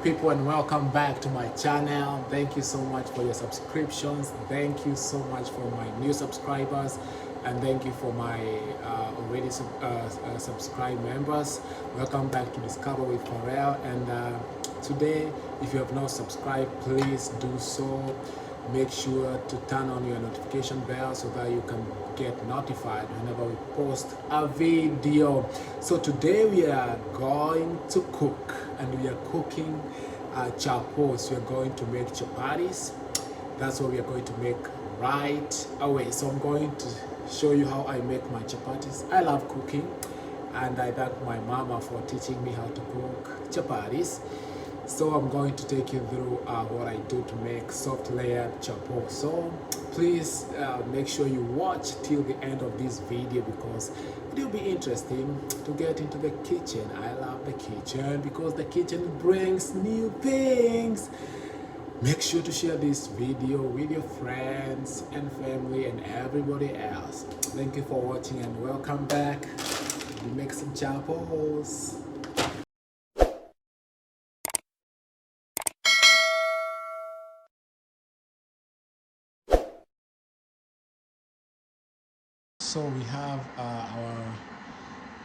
good people, and welcome back to my channel. Thank you so much for your subscriptions. Thank you so much for my new subscribers, and thank you for my already subscribed members. Welcome back to Discover with Pharrell. And today, if you have not subscribed, please do so. Make sure to turn on your notification bell so that you can get notified whenever we post a video. So today we are going to cook, and we are cooking chapos. We are going to make chapatis. That's what we are going to make right away. So I'm going to show you how I make my chapatis. I love cooking, and I thank my mama for teaching me how to cook chapatis. So I'm going to take you through what I do to make soft layered chapo. So please make sure you watch till the end of this video, because it will be interesting to get into the kitchen. I love the kitchen because the kitchen brings new things. Make sure to share this video with your friends and family and everybody else. Thank you for watching, and welcome back. We make some chapos. So we have our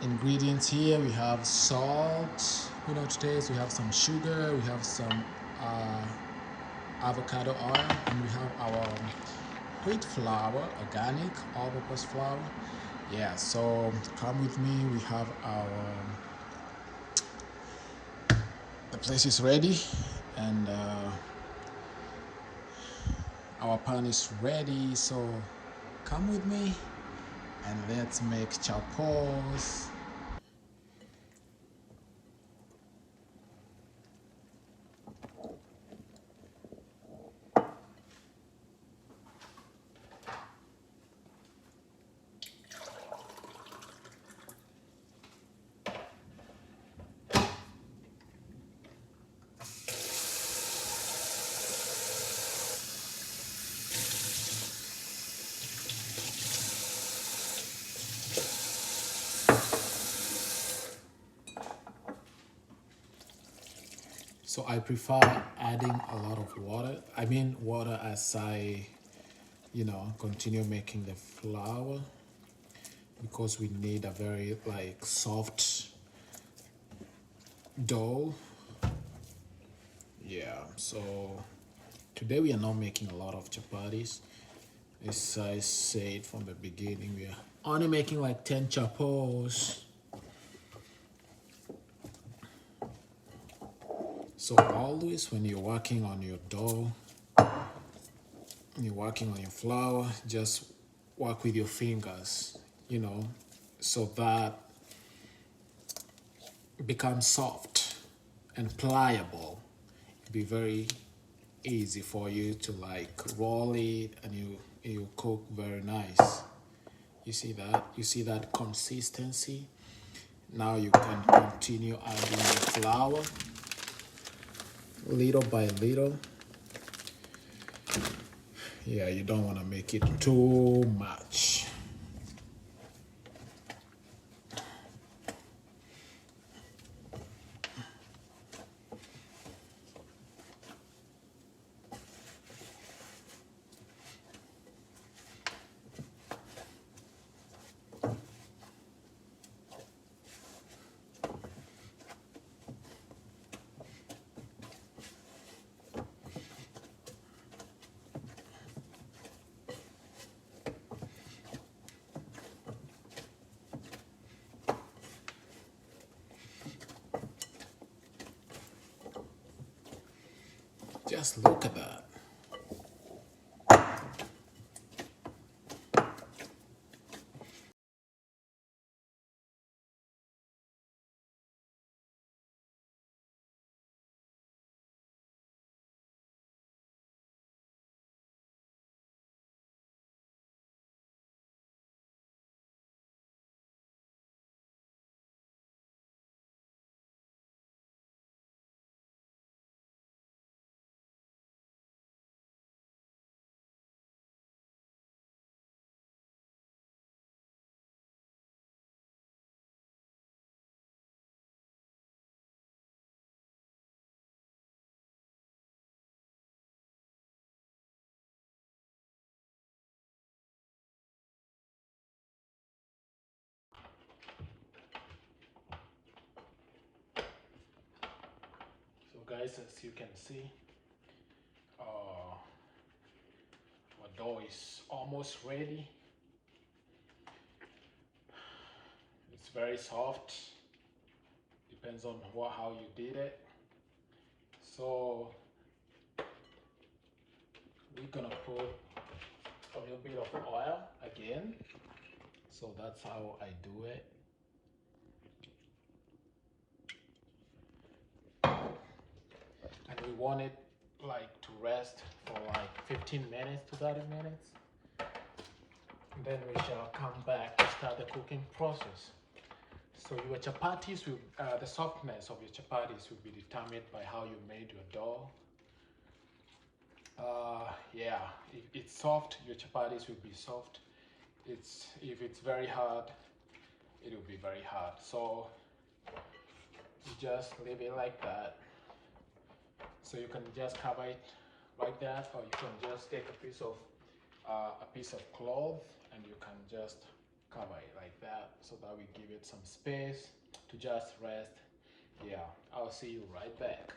ingredients here. We have salt, to taste. We have some sugar. We have some avocado oil, and we have our wheat flour, organic all-purpose flour. Yeah. So come with me. We have the place is ready, and our pan is ready. So come with me, and let's make chapos. So I prefer adding a lot of water. I mean water as I, continue making the flour, because we need a very soft dough. Yeah, so today we are not making a lot of chapatis. As I said from the beginning, we are only making like 10 chapos. So always when you're working on your dough, you're working on your flour, just work with your fingers, so that it becomes soft and pliable. It'll be very easy for you to roll it, and you cook very nice. You see that? You see that consistency? Now you can continue adding the flour little by little. Yeah, you don't want to make it too much. Just look at that. guys, as you can see, our dough is almost ready. It's very soft, depends on how you did it. So we're gonna put a little bit of oil again. So that's how I do it. And we want it like to rest for like 15 minutes to 30 minutes. And then we shall come back to start the cooking process. So your chapatis will, the softness of your chapatis will be determined by how you made your dough. Yeah, if it's soft, your chapatis will be soft. If it's very hard, it will be very hard. So you just leave it like that. So you can just cover it like that, or you can just take a piece of cloth and you can just cover it like that, so that we give it some space to just rest. Yeah, I'll see you right back.